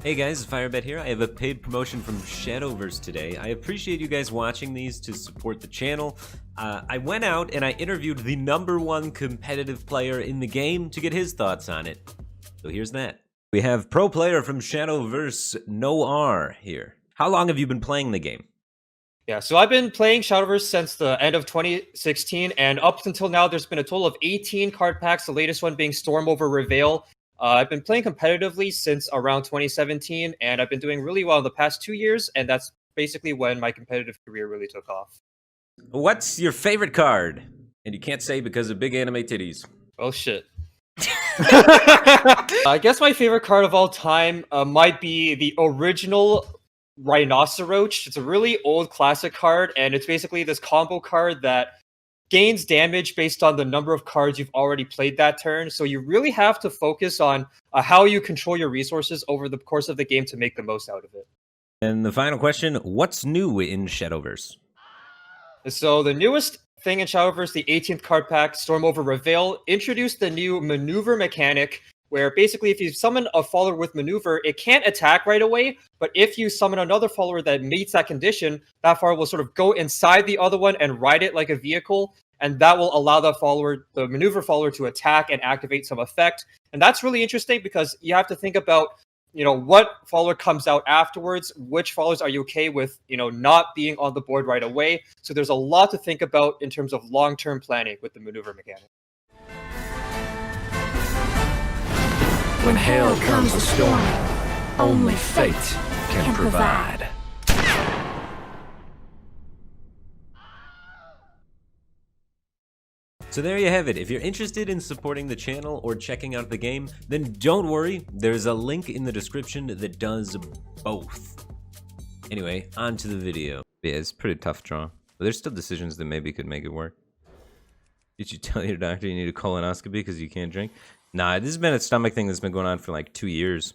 Hey guys, Firebat here. I have a paid promotion from Shadowverse today. I appreciate you guys watching these to support the channel. I went out and I interviewed the #1 competitive player in the game to get his thoughts on it. So here's that. We have pro player from Shadowverse, Noir here. How long have you been playing the game? Yeah, so I've been playing Shadowverse since the end of 2016, and up until now, there's been a total of 18 card packs, the latest one being Storm over Reveal. I've been playing competitively since around 2017, and I've been doing really well in the past 2 years, and that's basically when my competitive career really took off. What's your favorite card? And you can't say because of big anime titties. Oh, shit. I guess my favorite card of all time might be the original Rhinoceroach. It's a really old classic card, and it's basically this combo card that gains damage based on the number of cards you've already played that turn. So you really have to focus on how you control your resources over the course of the game to make the most out of it. And the final question, what's new in Shadowverse? So the newest thing in Shadowverse, the 18th card pack, Storm over Reveal, introduced the new maneuver mechanic, where basically if you summon a follower with maneuver, it can't attack right away, but if you summon another follower that meets that condition, that follower will sort of go inside the other one and ride it like a vehicle, and that will allow the maneuver follower to attack and activate some effect. And that's really interesting because you have to think about, what follower comes out afterwards, which followers are you okay with, not being on the board right away. So there's a lot to think about in terms of long-term planning with the maneuver mechanic. When hell comes a storm, only fate can provide. So there you have it. If you're interested in supporting the channel or checking out the game, then don't worry, there's a link in the description that does both. Anyway, on to the video. Yeah, it's a pretty tough draw, but there's still decisions that maybe could make it work. Did you tell your doctor you need a colonoscopy because you can't drink? Nah, this has been a stomach thing that's been going on for like 2 years.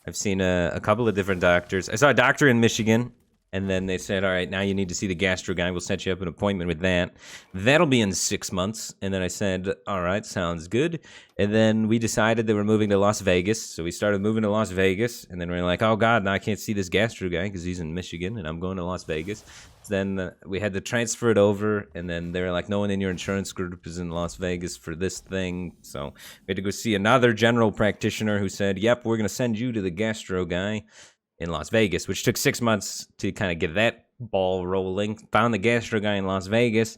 I've seen a couple of different doctors. I saw a doctor in Michigan, and then they said, all right, now you need to see the gastro guy. We'll set you up an appointment with that. That'll be in 6 months. And then I said, all right, sounds good. And then we decided that we're moving to Las Vegas. So we started moving to Las Vegas. And then we're like, oh, God, now I can't see this gastro guy because he's in Michigan, and I'm going to Las Vegas. Then we had to transfer it over, and then they were like, no one in your insurance group is in Las Vegas for this thing. So we had to go see another general practitioner who said, yep, we're going to send you to the gastro guy in Las Vegas, which took 6 months to kind of get that ball rolling. Found the gastro guy in Las Vegas,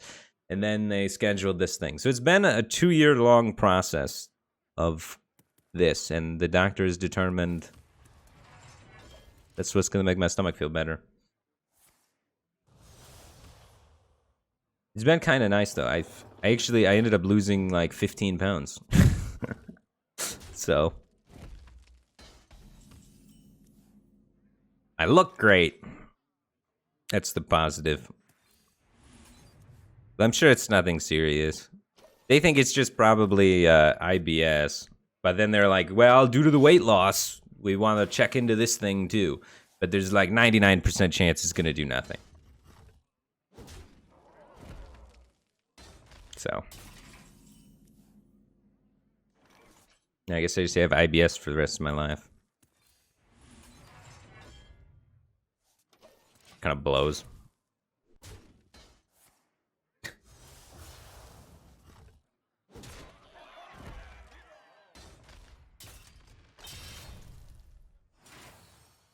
and then they scheduled this thing. So it's been a 2-year-long process of this, and the doctor is determined that's what's going to make my stomach feel better. It's been kind of nice, though. I ended up losing like 15 pounds. So I look great. That's the positive. But I'm sure it's nothing serious. They think it's just probably IBS. But then they're like, well, due to the weight loss, we want to check into this thing too. But there's like 99% chance it's going to do nothing. So I guess I just have IBS for the rest of my life. Kind of blows.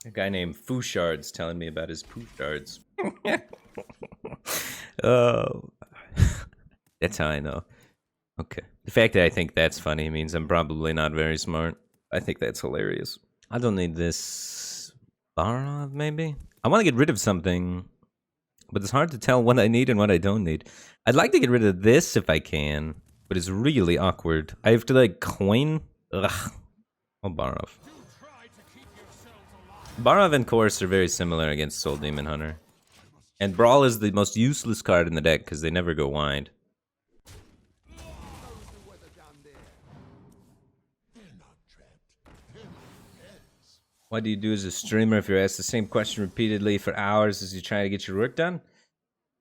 A guy named Fouchard's telling me about his Fouchards. Oh. That's how I know. Okay. The fact that I think that's funny means I'm probably not very smart. I think that's hilarious. I don't need this Barov, maybe? I want to get rid of something, but it's hard to tell what I need and what I don't need. I'd like to get rid of this if I can, but it's really awkward. I have to, like, coin? Ugh. Oh, Barov. Barov and Course are very similar against Soul Demon Hunter. And Brawl is the most useless card in the deck because they never go wide. What do you do as a streamer if you're asked the same question repeatedly for hours as you try to get your work done?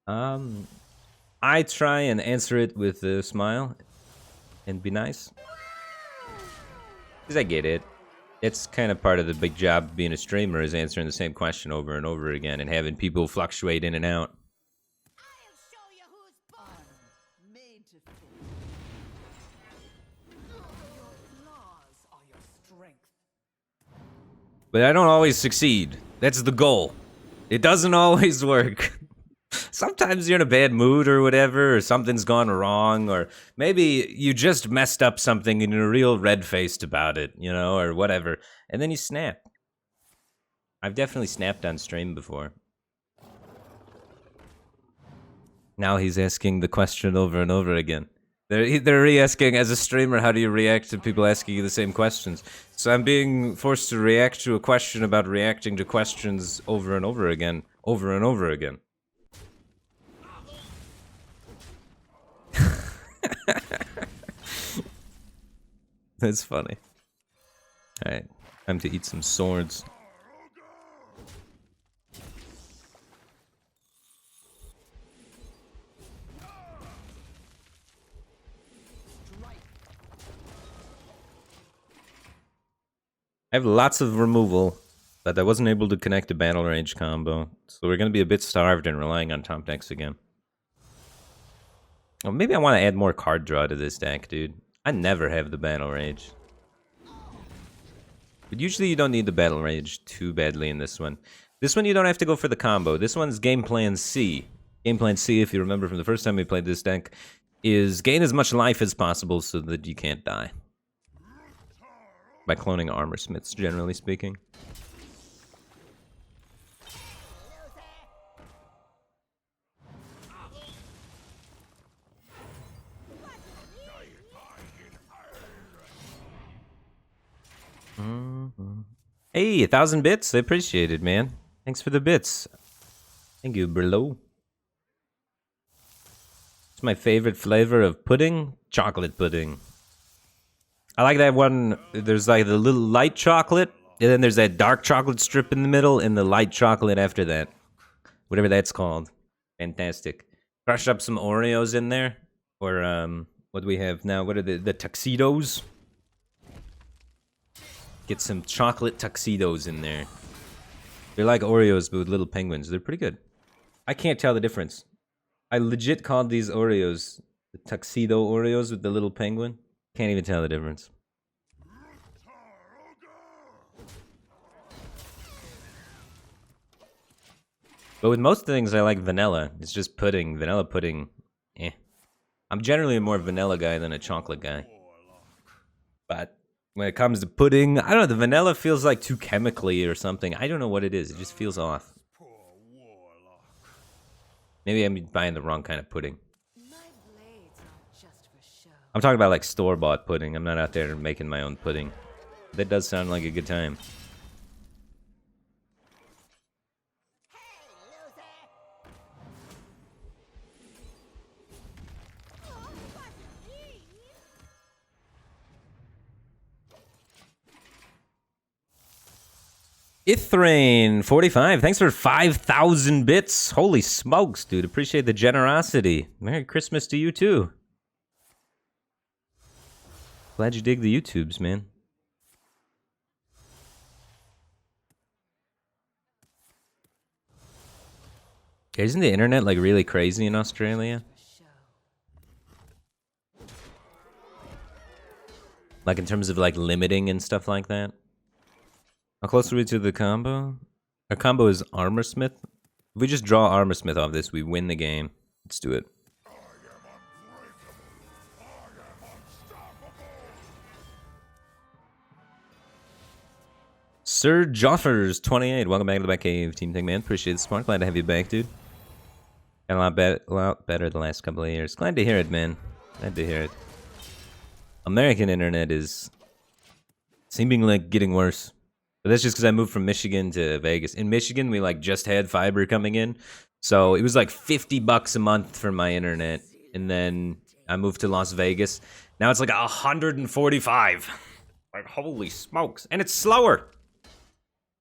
I try and answer it with a smile and be nice. Because I get it. It's kind of part of the big job of being a streamer, is answering the same question over and over again and having people fluctuate in and out. I'll show you who's boss. Made to fit. Your flaws are your strength. But I don't always succeed. That's the goal. It doesn't always work. Sometimes you're in a bad mood or whatever, or something's gone wrong, or maybe you just messed up something and you're real red-faced about it, you know, or whatever, and then you snap. I've definitely snapped on stream before. Now he's asking the question over and over again. They're re-asking, as a streamer, how do you react to people asking you the same questions? So I'm being forced to react to a question about reacting to questions over and over again, over and over again. That's funny. Alright, time to eat some swords. I have lots of removal, but I wasn't able to connect a battle rage combo, so we're going to be a bit starved and relying on top decks again. Well, maybe I want to add more card draw to this deck, dude. I never have the battle rage. But usually you don't need the battle rage too badly in this one. This one you don't have to go for the combo. This one's game plan C. Game plan C, if you remember from the first time we played this deck, is gain as much life as possible so that you can't die. By cloning Armorsmiths, generally speaking. Hey, 1,000 bits. I appreciate it, man. Thanks for the bits. Thank you, Brillo. It's my favorite flavor of pudding. Chocolate pudding. I like that one. There's like the little light chocolate, and then there's that dark chocolate strip in the middle, and the light chocolate after that. Whatever that's called. Fantastic. Crush up some Oreos in there. Or, what do we have now? What are the tuxedos? Get some chocolate tuxedos in there. They're like Oreos, but with little penguins. They're pretty good. I can't tell the difference. I legit called these Oreos the tuxedo Oreos with the little penguin. Can't even tell the difference. But with most things, I like vanilla. It's just pudding. Vanilla pudding. Eh. I'm generally a more vanilla guy than a chocolate guy. But when it comes to pudding, I don't know, the vanilla feels like too chemically or something. I don't know what it is. It just feels off. Maybe I'm buying the wrong kind of pudding. I'm talking about like store-bought pudding. I'm not out there making my own pudding. That does sound like a good time. Ithrain45, thanks for 5,000 bits. Holy smokes, dude. Appreciate the generosity. Merry Christmas to you, too. Glad you dig the YouTubes, man. Isn't the internet, like, really crazy in Australia? Like, in terms of, like, limiting and stuff like that? How close are we to the combo? Our combo is Armorsmith. If we just draw Armorsmith off this, we win the game. Let's do it. Sir Joffers28, welcome back to the Batcave Team Thing, man. Appreciate the support. Glad to have you back, dude. Got a lot better the last couple of years. Glad to hear it, man. Glad to hear it. American internet is seeming like getting worse. But that's just because I moved from Michigan to Vegas. In Michigan, we like just had fiber coming in. So it was like $50 a month for my internet. And then I moved to Las Vegas. Now it's like 145. Like, holy smokes. And it's slower.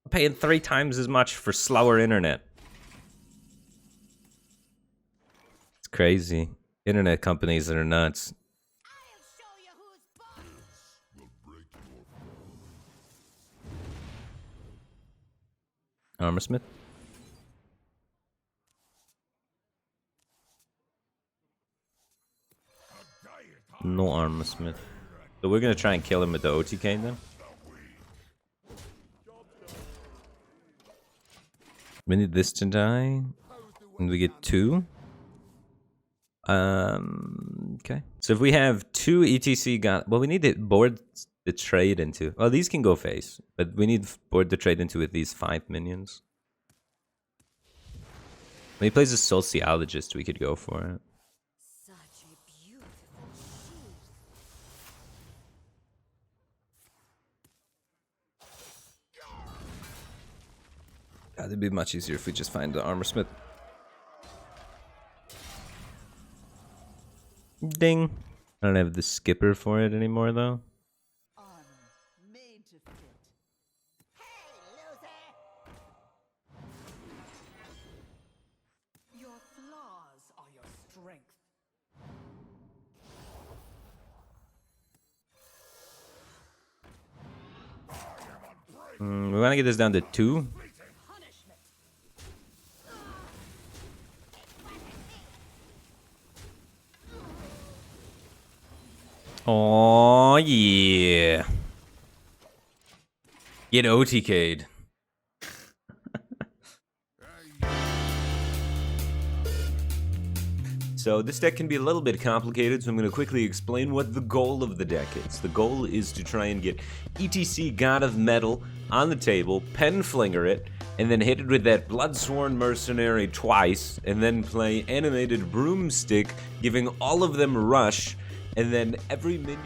I'm paying 3 times as much for slower internet. It's crazy. Internet companies that are nuts. Armorsmith. No Armorsmith. So we're gonna try and kill him with the OTK then. We need this to die. And we get 2. Okay. So if we have 2 ETC well, we need to board the trade into. Well, these can go face, but we need board the trade into with these 5 minions. When he plays a sociologist, we could go for it. Such a beautiful sheath. It'd be much easier if we just find the Armorsmith. Ding. I don't have the skipper for it anymore, though. Honor made to fit. Hey, loser! Your flaws are your strength. We want to get this down to 2. Punishment. Oh yeah. Get OTK'd. So this deck can be a little bit complicated, so I'm going to quickly explain what the goal of the deck is. The goal is to try and get ETC God of Metal on the table, pen flinger it, and then hit it with that Bloodsworn Mercenary twice, and then play Animated Broomstick, giving all of them rush, and then every minion...